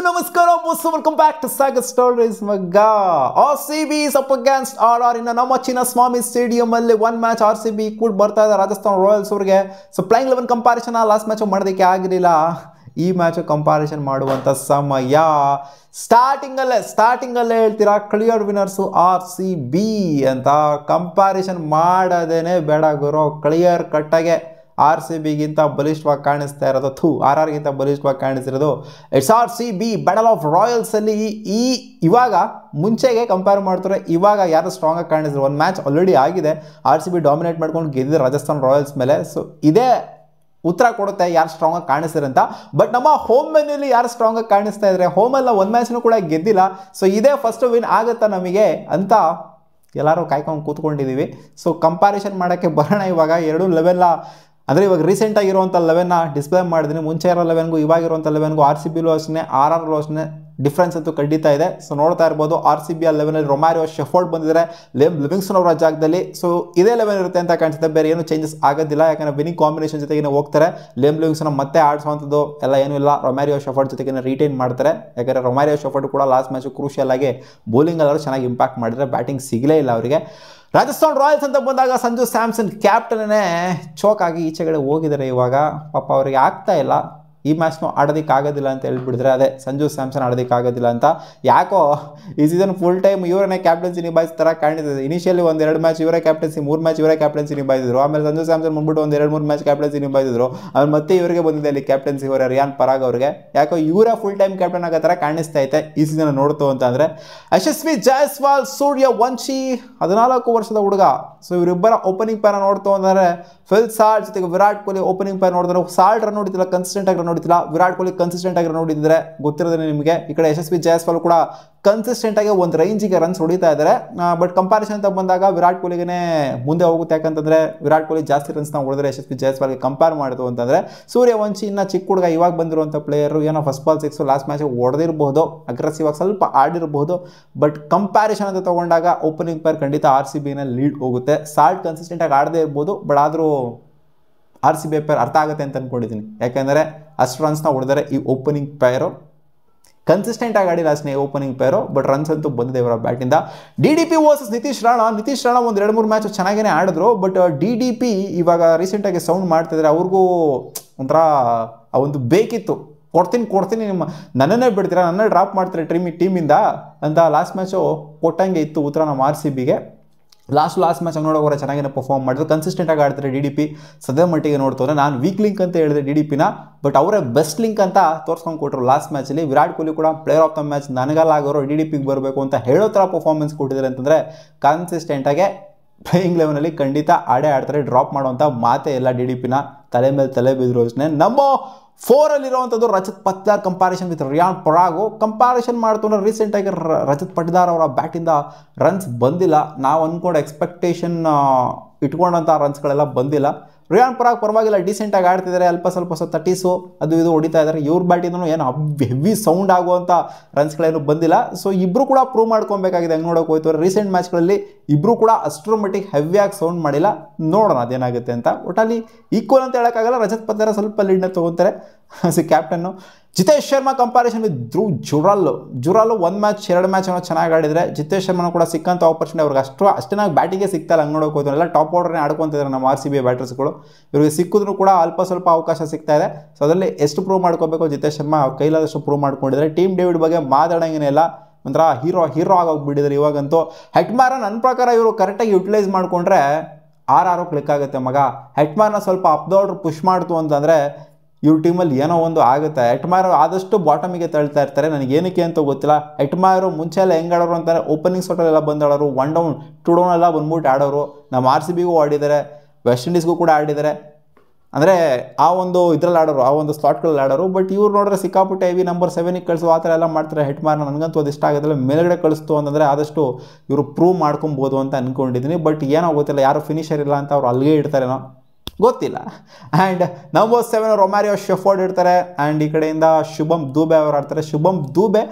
ಎಲ್ರಿಗೂ ನಮಸ್ಕಾರ boss, welcome back to Saga Stories ಮಗ. RCB is up against RR ಇನ್ನು ನಮ್ಮ ಚಿನ್ನಸ್ವಾಮಿ ಸ್ಟೇಡಿಯಂ ಅಲ್ಲಿ ಒನ್ ಮ್ಯಾಚ್ RCB ಕೂಡ ಬರ್ತಾ ಇದೆ ರಾಜಸ್ಥಾನ್ ರಾಯಲ್ಸ್ ಅವರಿಗೆ. So playing 11 comparison last match ಮಾಡೋದಕ್ಕೆ ಆಗಿರಲಿಲ್ಲ, ಈ ಮ್ಯಾಚ್ ಕಂಪಾರಿಸನ್ ಮಾಡುವಂಥ ಸಮಯ. ಸ್ಟಾರ್ಟಿಂಗ್ ಅಲ್ಲೇ ಹೇಳ್ತೀರಾ ಕ್ಲಿಯರ್ ವಿನರ್ಸು RCB ಅಂತ. ಕಂಪಾರಿಸನ್ ಮಾಡೋದೇನೆ ಬೇಡ ಗುರು, ಕ್ಲಿಯರ್ ಕಟ್ಟಾಗೆ RCBಗಿಂತ ಬಲಿಷ್ಠವಾಗಿ ಕಾಣಿಸ್ತಾ ಇರೋದು, RRಗಿಂತ ಬಲಿಷ್ಠವಾಗಿ ಕಾಣಿಸ್ತಿರೋದು it's RCB. Battle of royals ಅಲ್ಲಿ ಇವಾಗ ಮುಂಚೆಗೆ ಕಂಪೇರ್ ಮಾಡ್ತಾರೆ, ಇವಾಗ ಯಾರು ಸ್ಟ್ರಾಂಗ್ ಆಗಿ ಕಾಣಿಸಿದ್ರು. ಒಂದು ಮ್ಯಾಚ್ ಆಲ್ರೆಡಿ ಆಗಿದೆ, RCB ಡಾಮಿನೇಟ್ ಮಾಡ್ಕೊಂಡು ಗೆದ್ದಿದೆ ರಾಜಸ್ಥಾನ್ ರಾಯಲ್ಸ್ ಮೇಲೆ. ಸೊ ಇದೇ ಉತ್ತರ ಕೊಡುತ್ತೆ ಯಾರು ಸ್ಟ್ರಾಂಗ್ ಆಗಿ ಕಾಣಿಸ್ತಾರೆ ಅಂತ. ಬಟ್ ನಮ್ಮ ಹೋಮ್ ಮೆನ್ಯೂಲಿ ಯಾರು ಸ್ಟ್ರಾಂಗ್ ಆಗಿ ಕಾಣಿಸ್ತಾ ಇದ್ದಾರೆ, ಹೋಮಲ್ಲ ಒಂದು ಮ್ಯಾಚ್ನೂ ಕೂಡ ಗೆದ್ದಿಲ್ಲ. ಸೊ ಇದೇ ಫಸ್ಟ್ ವಿನ್ ಆಗುತ್ತಾ ನಮಗೆ ಅಂತ ಎಲ್ಲರೂ ಕಾಯ್ಕೊಂಡು ಕೂತ್ಕೊಂಡಿದ್ದೀವಿ. ಸೊ ಕಂಪಾರಿಸನ್ ಮಾಡೋಕ್ಕೆ ಬರೋಣ. ಇವಾಗ ಎರಡು ಲೆವೆಲ್ಲ ಅಂದರೆ ಇವಾಗ ರೀಸೆಂಟಾಗಿರುವಂಥ 11ನ ಡಿಸ್ಪ್ಲೇ ಮಾಡಿದ್ದೀನಿ. ಮುಂಚೆ ಇರೋ 11ಗೂ ಇವಾಗಿರುವಂಥ 11ಗೂ RCBಲೂ ಅಷ್ಟೇ RRಲೂ ಅಷ್ಟೇ ಡಿಫ್ರೆನ್ಸ್ ಅಂತೂ ಖಂಡಿತ ಇದೆ. ಸೊ ನೋಡ್ತಾ ಇರ್ಬೋದು RCB ಆ ಲೆವೆನಲ್ಲಿ ರೊಮಾರಿಯೋ ಶೆಫರ್ಡ್ ಬಂದಿದ್ದಾರೆ ಲಿವಿಂಗ್ಸ್ಟನ್ ಅವರ ಜಾಗದಲ್ಲಿ. ಸೊ ಇದೇ ಲೆವೆಲ್ ಇರುತ್ತೆ ಅಂತ ಕಾಣಿಸುತ್ತೆ, ಬೇರೆ ಏನು ಚೇಂಜಸ್ ಆಗೋದಿಲ್ಲ. ಯಾಕಂದರೆ ವಿನಿಂಗ್ ಕಾಂಬಿನೇಷನ್ ಜೊತೆಗೆ ಹೋಗ್ತಾರೆ. ಲಿವಿಂಗ್ಸ್ಟನ್ ಮತ್ತೆ ಆಡಿಸುವಂಥದ್ದು ಎಲ್ಲ ಏನೂ ಇಲ್ಲ, ರೊಮಾರಿಯೋ ಶೆಫರ್ಡ್ ಜೊತೆಗೆ ರಿಟೈನ್ ಮಾಡ್ತಾರೆ. ಯಾಕಂದರೆ ರೊಮಾರಿಯೋ ಶೆಫರ್ಡ್ ಕೂಡ ಲಾಸ್ಟ್ ಮ್ಯಾಚು ಕ್ರೂಷಿಯಲ್ ಆಗಿ ಬೌಲಿಂಗ್ ಅಲ್ಲರೂ ಚೆನ್ನಾಗಿ ಇಂಪ್ಯಾಕ್ಟ್ ಮಾಡಿದರೆ, ಬ್ಯಾಟಿಂಗ್ ಸಿಗಲೇ ಇಲ್ಲ ಅವರಿಗೆ. ರಾಜಸ್ಥಾನ್ ರಾಯಲ್ಸ್ ಅಂತ ಬಂದಾಗ ಸಂಜು ಸ್ಯಾಮ್ಸನ್ ಕ್ಯಾಪ್ಟನ್ನೇ ಚೋಕ್ ಆಗಿ ಈಚೆಗಡೆ ಹೋಗಿದ್ದಾರೆ. ಇವಾಗ ಪಾಪ ಅವರಿಗೆ ಆಗ್ತಾ ಇಲ್ಲ, ಈ ಮ್ಯಾಚ್ನೂ ಆಡೋದಕ್ಕಾಗೋದಿಲ್ಲ ಅಂತ ಹೇಳ್ಬಿಡಿದ್ರೆ, ಅದೇ ಸಂಜು ಸ್ಯಾಮ್ಸನ್ ಆಡೋದಕ್ಕಾಗೋದಿಲ್ಲ ಅಂತ. ಯಾಕೋ ಈ ಸೀಸನ್ ಫುಲ್ ಟೈಮ್ ಇವರನ್ನೇ ಕ್ಯಾಪ್ಟನ್ಸಿ ನಿಭಾಯಿಸ್ತಾರ ಕಾಣಿಸ್ತದೆ. ಇನಿಷಿಯಲಿ ಒಂದೆರಡು ಮ್ಯಾಚ್ ಇವರೇ ಕ್ಯಾಪ್ಟನ್ಸಿ, 3 ಮ್ಯಾಚ್ ಇವರೇ ಕ್ಯಾಪ್ಟನ್ಸಿ ನಿಭಾಯಿಸಿದ್ರು. ಆಮೇಲೆ ಸಂಜು ಸ್ಯಾಮ್ಸನ್ ಬಂದ್ಬಿಟ್ಟು ಒಂದು 2-3 ಮ್ಯಾಚ್ ಕ್ಯಾಪ್ಟನ್ಸಿ ನಿಭಾಯಿಸಿದ್ರು. ಆಮೇಲೆ ಮತ್ತೆ ಇವರಿಗೆ ಬಂದಿದೆ ಅಲ್ಲಿ ಕ್ಯಾಪ್ಟನ್ಸಿ ಅವರ ರಿಯಾನ್ ಪರಾಗ್ ಅವರಿಗೆ. ಯಾಕೋ ಇವರೇ ಫುಲ್ ಟೈಮ್ ಕ್ಯಾಪ್ಟನ್ ಆಗೋ ಥರ ಕಾಣಿಸ್ತಾ ಐತೆ ಈ ಸೀಸನ್ ನೋಡ್ತು ಅಂತ ಅಂದರೆ. ಯಶಸ್ವಿ ಜೈಸ್ವಾಲ್, ಸೂರ್ಯವಂಶಿ 14 ವರ್ಷದ ಹುಡುಗ. ಸೊ ಇವರಿಬ್ಬರ ಓಪನಿಂಗ್ ಪ್ಯಾರ ನೋಡ್ತು ಅಂದರೆ ಫಿಲ್ ಸಾಲ್ಟ್ ಜೊತೆಗೆ ವಿರಾಟ್ ಕೊಹ್ಲಿ ಓಪನಿಂಗ್ ಪ್ಯಾರ್ ನೋಡಿದ್ರೆ, ಸಾಲ್ಟ್ ರನ್ ನೋಡಿತಿಲ್ಲ, ಕನ್ಸಿಸ್ಟೆಂಟ್ ಆಗಿ ರನ್ ನೋಡಿತಿಲ್ಲ. ವಿರಾಟ್ ಕೊಹ್ಲಿ ಕನ್ಸಿಸ್ಟೆಂಟ್ ಆಗಿ ರನ್ ನೋಡಿದ್ರೆ ಗೊತ್ತಿರೋದೇ ನಿಮಗೆ. ಈ ಕಡೆ ಯಶಸ್ವಿ ಜೈಸ್ವಾಲ್ ಕೂಡ ಕನ್ಸಿಸ್ಟೆಂಟ್ ಆಗಿ ಒಂದು ರೇಂಜಿಗೆ ರನ್ಸ್ ಹೊಡಿತಾ ಇದ್ದಾರೆ. ಬಟ್ ಕಂಪಾರಿಸನ್ ಅಂತ ಬಂದಾಗ ವಿರಾಟ್ ಕೊಹ್ಲಿಗೆ ಮುಂದೆ ಹೋಗುತ್ತೆ. ಯಾಕಂತಂದ್ರೆ ವಿರಾಟ್ ಕೊಹ್ಲಿ ಜಾಸ್ತಿ ರನ್ಸ್ನ ಹೊಡೆದ್ರೆ ಯಶಸ್ವಿ ಜೈಸ್ವಾಲ್ಗೆ ಕಂಪೇರ್ ಮಾಡಿತು ಅಂತಂದ್ರೆ, ಸೂರ್ಯವಂಶಿ ಇನ್ನ ಚಿಕ್ಕ ಹುಡುಗ, ಇವಾಗ ಬಂದಿರುವಂಥ ಪ್ಲೇಯರ್, ಏನೋ ಫಸ್ಟ್ ಬಾಲ್ 6 ಲಾಸ್ಟ್ ಮ್ಯಾಚ್ ಹೊಡೆದಿರಬಹುದು, ಅಗ್ರೆಸಿವ್ ಆಗಿ ಸ್ವಲ್ಪ ಆಡಿರಬಹುದು. ಬಟ್ ಕಂಪ್ಯಾರಿಸನ್ ಅಂತ ತಗೊಂಡಾಗ ಓಪನಿಂಗ್ ಪೇರ್ ಖಂಡಿತ RCBನ ಲೀಡ್ ಹೋಗುತ್ತೆ. ಸಾಲ್ಟ್ ಕನ್ಸಿಸ್ಟೆಂಟ್ ಆಗಿ ಆಡದೇ ಇರ್ಬೋದು, ಬಟ್ ಆದರೂ RCB ಪೇರ್ ಅರ್ಥ ಆಗುತ್ತೆ ಅಂತ ಅಂದ್ಕೊಂಡಿದ್ದೀನಿ. ಯಾಕೆಂದರೆ ಅಷ್ಟು ರನ್ಸ್ನ ಹೊಡೆದರೆ ಈ ಓಪನಿಂಗ್ ಪೇರು ಕನ್ಸಿಸ್ಟೆಂಟ್ ಆಗಿ ಆಡಿಲ್ಲ ಅಷ್ಟೇ ಓಪನಿಂಗ್ ಪೇರು, ಬಟ್ ರನ್ಸ್ ಅಂತೂ ಬಂದಿದೆ ಇವರ ಬ್ಯಾಟಿಂದ. DDP ವರ್ಸಸ್ ನಿತೀಶ್ ರಾಣಾ ಒಂದು 2-3 ಮ್ಯಾಚ್ ಚೆನ್ನಾಗೇ ಆಡಿದ್ರು. ಬಟ್ DDP ಇವಾಗ ರೀಸೆಂಟಾಗಿ ಸೌಂಡ್ ಮಾಡ್ತಿದ್ದಾರೆ, ಅವ್ರಿಗೂ ಒಂಥರ ಆ ಒಂದು ಬೇಕಿತ್ತು, ಕೊಡ್ತೀನಿ ನಿಮ್ಮ ನನ್ನನ್ನೇ ಬಿಡ್ತೀರಾ, ನನ್ನೇ ಡ್ರಾಪ್ ಮಾಡ್ತಾರೆ ಟೀಮಿಂದ ಅಂತ ಲಾಸ್ಟ್ ಮ್ಯಾಚು ಕೊಟ್ಟಂಗೆ ಇತ್ತು ಉತ್ತರ ನಮ್ಮ RCBಗೆ. ಲಾಸ್ಟ್ ಮ್ಯಾಚ್ ನೋಡೋವರೆ ಚೆನ್ನಾಗೇ ಪರ್ಫಾರ್ಮ್ ಮಾಡಿದ್ರು, ಕನ್ಸಿಸ್ಟೆಂಟ್ ಆಗಿ ಆಡ್ತಾರೆ DDP. ಸದ್ಯ ಮಟ್ಟಿಗೆ ನೋಡ್ತವ್ರೆ, ನಾನು ವೀಕ್ ಲಿಂಕ್ ಅಂತ ಹೇಳಿದೆ DDPನ, ಬಟ್ ಅವರೇ ಬೆಸ್ಟ್ ಲಿಂಕ್ ಅಂತ ತೋರಿಸ್ಕೊಂಡು ಕೊಟ್ಟರು ಲಾಸ್ಟ್ ಮ್ಯಾಚಲ್ಲಿ. ವಿರಾಟ್ ಕೊಹ್ಲಿ ಕೂಡ ಪ್ಲೇಯರ್ ಆಫ್ ದ ಮ್ಯಾಚ್ ನನಗಲ್ಲ ಆಗೋರು DDPಗೆ ಬರಬೇಕು ಅಂತ ಹೇಳೋ ಥರ ಪರ್ಫಾರ್ಮೆನ್ಸ್ ಕೊಟ್ಟಿದ್ದಾರೆ ಅಂತಂದರೆ, ಕನ್ಸಿಸ್ಟೆಂಟಾಗೆ ಪ್ಲೇಯಿಂಗ್ ಲೆವೆನಲ್ಲಿ ಖಂಡಿತ ಆಡ್ತಾರೆ. ಡ್ರಾಪ್ ಮಾಡುವಂಥ ಮಾತೇ ಇಲ್ಲ DDPನ, ತಲೆ ಮೇಲೆ ತಲೆ ಬಿದ್ರು ಅಷ್ಟೇ. ನಮ್ಮ 4ಅಲ್ಲಿರುವಂಥದ್ದು Rajat Patidar comparison with Riyan Parag. Comparison ಮಾಡ್ತಂದ್ರೆ ರೀಸೆಂಟಾಗಿ ರಜತ್ ಪಟಿದಾರ್ ಅವರ ಬ್ಯಾಟಿಂದ ರನ್ಸ್ ಬಂದಿಲ್ಲ. ನಾವು ಅಂದ್ಕೊಂಡು ಎಕ್ಸ್ಪೆಕ್ಟೇಷನ್ ಇಟ್ಕೊಂಡಂಥ ರನ್ಸ್ಗಳೆಲ್ಲ ಬಂದಿಲ್ಲ. ರಿಯಾನ್ ಪರಾಗ್ ಪರವಾಗಿಲ್ಲ, ಡೀಸೆಂಟಾಗಿ ಆಡ್ತಿದ್ದಾರೆ, ಅಲ್ಪ ಸ್ವಲ್ಪ 30s ಅದು ಇದು ಹೊಡಿತಾ ಇದ್ದಾರೆ. ಇವ್ರ ಬ್ಯಾಟಿಂದೂ ಏನು ಹೆವಿ ಸೌಂಡ್ ಆಗುವಂಥ ರನ್ಸ್ಗಳೇನು ಬಂದಿಲ್ಲ. ಸೊ ಇಬ್ಬರು ಕೂಡ ಪ್ರೂವ್ ಮಾಡ್ಕೊಬೇಕಾಗಿದೆ. ಹೆಂಗೆ ನೋಡೋಕೆ ಹೋಯ್ತು, ರೀಸೆಂಟ್ ಮ್ಯಾಚ್ಗಳಲ್ಲಿ ಇಬ್ಬರು ಕೂಡ ಅಷ್ಟರ ಮಟ್ಟಿಗೆ ಹೆವಿಯಾಗಿ ಸೌಂಡ್ ಮಾಡಿಲ್ಲ. ನೋಡೋಣ ಅದೇನಾಗುತ್ತೆ ಅಂತ. ಒಟ್ಟಲ್ಲಿ ಈಕ್ವಲ್ ಅಂತ ಹೇಳೋಕ್ಕಾಗಲ್ಲ, ರಜತ್ ಪಟಿದಾರ್ ಸ್ವಲ್ಪ ಲೀಡ್ನ ತೊಗೊತಾರೆ captain. Jitesh Sharma comparison with Dhruv Jurel 1 match 2 match ಏನೋ ಚೆನ್ನಾಗಿ ಆಡಿದರೆ. ಜಿತೇಶ್ ಶರ್ಮಾ ಕೂಡ ಸಿಕ್ಕಂಥ ಆಪರ್ಚುನಿಟಿ ಅವ್ರಿಗೆ ಅಷ್ಟೇನಾಗಿ ಬ್ಯಾಟಿಂಗೇ ಸಿಗ್ತಾಯಿಲ್ಲ. ಹಂಗೆ ನೋಡೋಕೆ ಹೋಯ್ತು ಎಲ್ಲ ಟಾಪ್ ಆರ್ಡರ್ನೇ ಆಡ್ಕೊತಿದ್ದಾರೆ ನಮ್ಮ RCB ಬ್ಯಾಟರ್ಸ್ಗಳು. ಇವ್ರಿಗೆ ಸಿಕ್ಕಿದ್ರು ಕೂಡ ಅಲ್ಪ ಸ್ವಲ್ಪ ಅವಕಾಶ ಸಿಗ್ತಾ ಇದೆ. ಸೊ ಅದರಲ್ಲಿ ಎಷ್ಟು ಪ್ರೂವ್ ಮಾಡ್ಕೋಬೇಕು ಜಿತೇಶ್ ಶರ್ಮಾ ಅವ್ರ ಕೈಲಾದಷ್ಟು ಪ್ರೂವ್ ಮಾಡ್ಕೊಂಡಿದ್ದಾರೆ. ಟೀಮ್ ಡೇವಿಡ್ ಬಗ್ಗೆ ಮಾತಾಡೋಂಗೇನಿಲ್ಲ, ಒಂಥರ ಹೀರೋ ಆಗೋಗ್ಬಿಟ್ಟಿದ್ದಾರೆ ಇವಾಗಂತೂ. ಹೆಟ್ಮಾರ ನನ್ನ ಪ್ರಕಾರ ಇವರು ಕರೆಕ್ಟಾಗಿ ಯುಟಿಲೈಸ್ ಮಾಡಿಕೊಂಡ್ರೆ RR ಕ್ಲಿಕ್ ಆಗುತ್ತೆ ಮಗ. ಹೆಟ್ಮಾರ್ನ ಸ್ವಲ್ಪ ಅಪ್ ದ ಆರ್ಡರ್ ಪುಷ್ ಮಾಡ್ತು ಅಂತಂದರೆ ಇವ್ರ ಟೀಮಲ್ಲಿ ಏನೋ ಒಂದು ಆಗುತ್ತೆ. ಹೆಟ್ಮಾರ್ ಆದಷ್ಟು ಬಾಟಮಿಗೆ ತಳ್ತಾ ಇರ್ತಾರೆ, ನನಗೆ ಏನಕ್ಕೆ ಅಂತ ಗೊತ್ತಿಲ್ಲ. ಹೆಟ್ಮಾರು ಮುಂಚೆ ಎಲ್ಲ ಹೆಂಗೆ ಆಡೋರು ಅಂತಾರೆ, ಓಪನಿಂಗ್ ಸೋಟಲ್ಲೆಲ್ಲ ಬಂದು ಆಡೋರು, 1 ಡೌನ್ 2 ಡೌನ್ ಎಲ್ಲ ಬಂದ್ಬಿಟ್ಟು ಆಡೋರು. ನಮ್ಮ RCBಗೂ ಆಡಿದ್ದಾರೆ, ವೆಸ್ಟ್ ಇಂಡೀಸ್ಗೂ ಕೂಡ ಆಡಿದ್ದಾರೆ. ಅಂದರೆ ಆ ಒಂದು ಇದರಲ್ಲಿ ಆಡೋರು, ಆ ಒಂದು ಸ್ಲಾಟ್ಗಳಲ್ಲಿ ಆಡೋರು. ಬಟ್ ಇವ್ರು ನೋಡಿದ್ರೆ ಸಿಕ್ಕಾಪಟ್ಟೆ ಹೆವಿ ನಂಬರ್ 7ಗೆ ಕಳಿಸು ಆ ಥರ ಎಲ್ಲ ಮಾಡ್ತಾರೆ ಹೆಟ್ಮಾರ್ನ. ನನಗಂತೂ ಅದು ಇಷ್ಟ ಆಗೋದಿಲ್ಲ. ಮೇಲ್ಗಡೆ ಕಳಿಸ್ತು ಅಂತಂದರೆ ಆದಷ್ಟು ಇವರು ಪ್ರೂವ್ ಮಾಡ್ಕೊಬೋದು ಅಂತ ಅಂದ್ಕೊಂಡಿದ್ದೀನಿ. ಬಟ್ ಏನೋ ಗೊತ್ತಿಲ್ಲ, ಯಾರು ಫಿನಿಷರ್ ಇಲ್ಲ ಅಂತ ಅವ್ರು ಅಲ್ಲಿಗೆ ಇಡ್ತಾರೇನೋ ಗೊತ್ತಿಲ್ಲ. ಆ್ಯಂಡ್ ನಂಬರ್ 7 ರೊಮಾರಿಯೋ ಶೆಫರ್ಡ್ ಇರ್ತಾರೆ. ಆ್ಯಂಡ್ ಈ ಕಡೆಯಿಂದ ಶುಭಮ್ ದೂಬೆ ಅವರು ಆಡ್ತಾರೆ. ಶುಭಮ್ ದೂಬೆ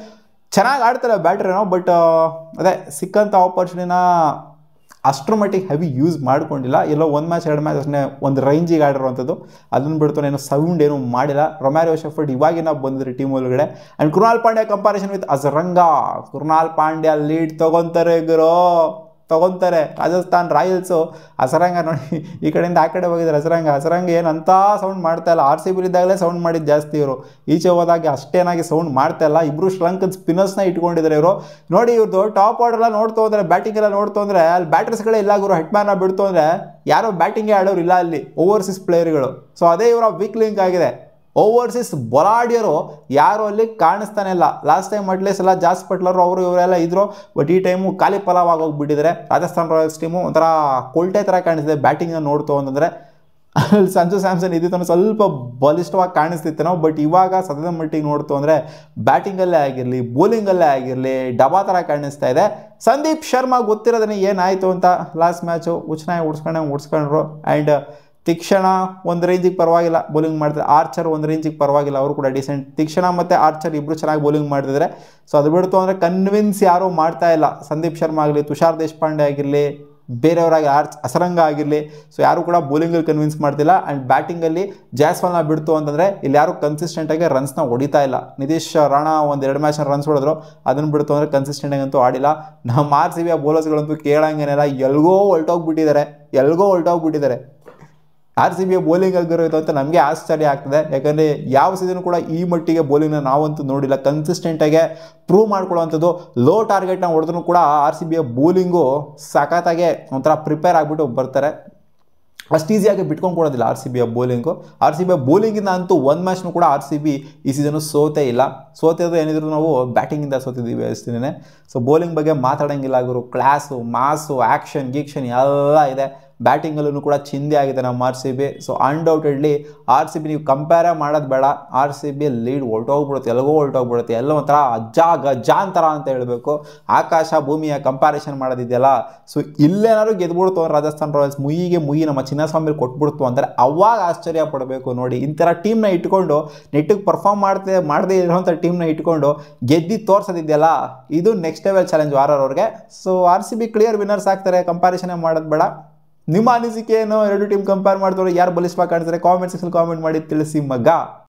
ಚೆನ್ನಾಗಿ ಆಡ್ತಾರೆ ಬ್ಯಾಟ್ರೇನೋ, ಬಟ್ ಅದೇ ಸಿಕ್ಕಂಥ ಆಪರ್ಚುನಿಟಿನ ಅಷ್ಟರ ಮಟ್ಟಿಗೆ ಹೆವಿ ಯೂಸ್ ಮಾಡ್ಕೊಂಡಿಲ್ಲ. ಎಲ್ಲೋ ಒಂದು ಮ್ಯಾಚ್ 2 ಮ್ಯಾಚ್ ಅಷ್ಟೇ ಒಂದು ರೇಂಜಿಗೆ ಆಡಿರುವಂಥದ್ದು. ಅದನ್ನು ಬಿಡ್ತು ಏನೋ ಸೌಂಡ್ ಏನೂ ಮಾಡಿಲ್ಲ. ರೊಮ್ಯಾರಿಯೋ ಶೆಫರ್ಡ್ ಇವಾಗಿನ ಬಂದಿರಿ ಟೀಮ್ ಒಳಗಡೆ. And Krunal Pandya comparison with Hasaranga. Krunal Pandya lead ತೊಗೊತಾರೆ ಗುರು, ತೊಗೊತಾರೆ. ರಾಜಸ್ಥಾನ್ ರಾಯಲ್ಸು ಅಸರಂಗ ನೋಡಿ ಈ ಕಡೆಯಿಂದ ಆ ಕಡೆ ಹೋಗಿದ್ದಾರೆ. ಅಸರಂಗ ಏನಂತ ಸೌಂಡ್ ಮಾಡ್ತಾ ಇಲ್ಲ. RCB ಇದ್ದಾಗಲೇ ಸೌಂಡ್ ಮಾಡಿದ್ದು ಜಾಸ್ತಿ ಇವರು, ಈಚೆ ಹೋದಾಗೆ ಅಷ್ಟೇನಾಗಿ ಸೌಂಡ್ ಮಾಡ್ತಾ ಇಲ್ಲ. ಇಬ್ಬರು ಶ್ರೀಲಂಕನ್ ಸ್ಪಿನ್ನರ್ಸ್ನ ಇಟ್ಕೊಂಡಿದ್ದಾರೆ ಇವರು. ನೋಡಿ ಇವ್ರದ್ದು ಟಾಪ್ ಆರ್ಡರ್ ಎಲ್ಲ ನೋಡ್ತು ಅಂದರೆ, ಬ್ಯಾಟಿಂಗ್ ಎಲ್ಲ ನೋಡ್ತು ಅಂದರೆ ಅಲ್ಲಿ ಬ್ಯಾಟರ್ಸ್ಗಳೇ ಇಲ್ಲ ಗುರು. ಹೆಡ್ಮ್ಯಾನ್ನ ಬಿಡ್ತು ಅಂದರೆ ಯಾರೋ ಬ್ಯಾಟಿಂಗೇ ಆಡೋರು ಇಲ್ಲ ಅಲ್ಲಿ, ಓವರ್ಸೀಸ್ ಪ್ಲೇಯರ್ಗಳು. ಸೊ ಅದೇ ಇವರ ವೀಕ್ ಲಿಂಕ್ ಆಗಿದೆ. ಓವರ್ಸೀಸ್ ಬೊಲಾಡಿಯರು ಯಾರು ಅಲ್ಲಿ ಕಾಣಿಸ್ತಾನೆ ಇಲ್ಲ. ಲಾಸ್ಟ್ ಟೈಮ್ ಅಟ್ಲೀಸ್ಟ್ ಎಲ್ಲ ಜಾಸ್ ಪಟ್ಲರು ಅವರು ಇವರೆಲ್ಲ ಇದ್ರು, ಬಟ್ ಈ ಟೈಮು ಖಾಲಿ ಫಲಾವಾಗಿ ಹೋಗ್ಬಿಟ್ಟಿದ್ದಾರೆ. ರಾಜಸ್ಥಾನ್ ರಾಯಲ್ಸ್ ಟೀಮು ಒಂಥರ ಕೊಲ್ಟೆ ಥರ ಕಾಣಿಸ್ತಿದೆ ಬ್ಯಾಟಿಂಗ್ನ ನೋಡ್ತು ಅಂತಂದರೆ. ಸಂಜು ಸ್ಯಾಮ್ಸನ್ ಇದ್ದಿತ್ತು ಸ್ವಲ್ಪ ಬಲಿಷ್ಠವಾಗಿ ಕಾಣಿಸ್ತಿತ್ತು ನಾವು, ಬಟ್ ಇವಾಗ ಸದ್ಯದ ಮಟ್ಟಿಗೆ ನೋಡ್ತು ಅಂದರೆ ಬ್ಯಾಟಿಂಗಲ್ಲೇ ಆಗಿರಲಿ ಬೌಲಿಂಗಲ್ಲೇ ಆಗಿರಲಿ ಡಬಾ ಥರ ಕಾಣಿಸ್ತಾ ಇದೆ. ಸಂದೀಪ್ ಶರ್ಮಾ ಗೊತ್ತಿರೋದನ್ನ ಏನಾಯಿತು ಅಂತ ಲಾಸ್ಟ್ ಮ್ಯಾಚು ಉಚ್ನಾಗಿ ಉಡ್ಸ್ಕೊಂಡ್ರು. ಆ್ಯಂಡ್ ತಿಕ್ಷಣ ಒಂದು ರೇಂಜಿಗೆ ಪರವಾಗಿಲ್ಲ ಬೌಲಿಂಗ್ ಮಾಡ್ತಾರೆ. ಆರ್ಚರ್ ಒಂದು ರೇಂಜಿಗೆ ಪರವಾಗಿಲ್ಲ, ಅವರು ಕೂಡ ಡಿಸೆಂಟ್. ತಿಕ್ಷಣ ಮತ್ತು ಆರ್ಚರ್ ಇಬ್ಬರು ಚೆನ್ನಾಗಿ ಬೌಲಿಂಗ್ ಮಾಡ್ತಿದ್ದಾರೆ. ಸೊ ಅದು ಬಿಡ್ತು ಅಂದರೆ ಕನ್ವಿನ್ಸ್ ಯಾರೂ ಮಾಡ್ತಾ ಇಲ್ಲ. ಸಂದೀಪ್ ಶರ್ಮಾ ಆಗಲಿ, ತುಷಾರ್ ದೇಶಪಾಂಡೆ ಆಗಿರಲಿ, ಬೇರೆಯವರಾಗಿ ಅಸರಂಗ ಆಗಿರಲಿ, ಸೊ ಯಾರು ಕೂಡ ಬೌಲಿಂಗಲ್ಲಿ ಕನ್ವಿನ್ಸ್ ಮಾಡ್ತಿಲ್ಲ. ಆ್ಯಂಡ್ ಬ್ಯಾಟಿಂಗಲ್ಲಿ ಜಾಸ್ವಾಲ್ನ ಬಿಡ್ತು ಅಂತಂದರೆ ಇಲ್ಲಿ ಯಾರು ಕನ್ಸಿಸ್ಟೆಂಟಾಗಿ ರನ್ಸ್ನ ಹೊಡಿತಾ ಇಲ್ಲ. ನಿತೀಶ್ ರಾಣಾ ಒಂದು 2 ಮ್ಯಾಚ್ನ ರನ್ಸ್ ಹೊಡೆದ್ರು, ಅದನ್ನು ಬಿಡ್ತು ಅಂದರೆ ಕನ್ಸಿಸ್ಟೆಂಟಾಗಂತೂ ಆಡಿಲ್ಲ. ನಮ್ಮ RCB ಬೌಲರ್ಸ್ಗಳಂತೂ ಕೇಳಂಗೇನಿಲ್ಲ, ಎಲ್ಗೋ ಹೊಲ್ಟೋಗ್ಬಿಟ್ಟಿದ್ದಾರೆ. RCB ಬೌಲಿಂಗ್ ಆಗಿರೋದು ಅಂತ ನಮಗೆ ಆಶ್ಚರ್ಯ ಆಗ್ತದೆ. ಯಾಕಂದರೆ ಯಾವ ಸೀಸನ್ ಕೂಡ ಈ ಮಟ್ಟಿಗೆ ಬೌಲಿಂಗ್ನ ನಾವಂತೂ ನೋಡಿಲ್ಲ. ಕನ್ಸಿಸ್ಟೆಂಟಾಗೆ ಪ್ರೂವ್ ಮಾಡ್ಕೊಳ್ಳೋವಂಥದ್ದು. ಲೋ ಟಾರ್ಗೆಟ್ನ ಹೊಡೆದ್ರೂ ಕೂಡ RCB ಬೌಲಿಂಗು ಸಖತ್ತಾಗೆ ಒಂಥರ ಪ್ರಿಪೇರ್ ಆಗಿಬಿಟ್ಟು ಬರ್ತಾರೆ. ಅಷ್ಟು ಈಸಿಯಾಗಿ ಬಿಟ್ಕೊಂಡು ಕೊಡೋದಿಲ್ಲ RCB ಬೌಲಿಂಗು. RCB ಬೌಲಿಂಗಿಂದ ಅಂತೂ ಒಂದು ಮ್ಯಾಚ್ನೂ ಕೂಡ RCB ಈ ಸೀಸನು ಸೋತೇ ಇಲ್ಲ. ಸೋತಿದ್ದು ಏನಿದ್ರು ನಾವು ಬ್ಯಾಟಿಂಗಿಂದ ಸೋತಿದ್ದೀವಿ ಅಷ್ಟೇ. ಸೊ ಬೌಲಿಂಗ್ ಬಗ್ಗೆ ಮಾತಾಡೋಂಗಿಲ್ಲ ಗುರು. ಕ್ಲಾಸು, ಮಾಸು, ಆ್ಯಕ್ಷನ್ ಎಲ್ಲ ಇದೆ. ಬ್ಯಾಟಿಂಗಲ್ಲೂ ಕೂಡ ಚಿಂದಿ ಆಗಿದೆ ನಮ್ಮ RCB. ಸೊ ಅನ್ಡೌಟೆಡ್ಲಿ RCB ನೀವು ಕಂಪೇರೇ ಮಾಡೋದು ಬೇಡ. RCB ಲೀಡ್ ಹೊರಟೋಗ್ಬಿಡುತ್ತೆ. ಎಲ್ಲ ಒಂಥರ ಗಜಾಂತರ ಅಂತ ಹೇಳಬೇಕು. ಆಕಾಶ ಭೂಮಿಯ ಕಂಪ್ಯಾರಿಸನ್ ಮಾಡೋದಿದೆಯಲ್ಲ. ಸೊ ಇಲ್ಲೇನಾದ್ರು ಗೆದ್ಬಿಡ್ತು ಅಂದ್ರೆ ರಾಜಸ್ಥಾನ್ ರಾಯಲ್ಸ್ ಮುಯಿ ನಮ್ಮ ಚಿನ್ನಸ್ವಾಮಿ ಕೊಟ್ಬಿಡ್ತು ಅಂದರೆ ಅವಾಗ ಆಶ್ಚರ್ಯ ಪಡಬೇಕು. ನೋಡಿ ಇಂಥರ ಟೀಮ್ನ ಇಟ್ಕೊಂಡು ನೆಟ್ಟಿಗೆ ಪರ್ಫಾರ್ಮ್ ಮಾಡದೇ ಇರೋಂಥ ಟೀಮ್ನ ಇಟ್ಕೊಂಡು ಗೆದ್ದು ತೋರಿಸೋದಿದೆಯಲ್ಲ, ಇದು ನೆಕ್ಸ್ಟ್ ಲೆವೆಲ್ ಚಾಲೆಂಜ್ ಅವ್ರಿಗೆ. ಸೊ RCB ಕ್ಲಿಯರ್ ವಿನ್ನರ್ಸ್ ಆಗ್ತಾರೆ, ಕಂಪ್ಯಾರಿಸನ್ ಮಾಡೋದು ಬೇಡ. ನಿಮ್ಮ ಅನಿಸಿಕೆ ಏನು? ಎರಡು ಟೀಮ್ ಕಂಪೇರ್ ಮಾಡಿದ್ರೆ ಯಾರು ಬಲಿಷ್ಠವಾಗಿ ಕಾಣ್ತಾರೆ? ಕಾಮೆಂಟ್ ಸೆಕ್ಷನ್ ಕಾಮೆಂಟ್ ಮಾಡಿ ತಿಳಿಸಿ ಮಗ.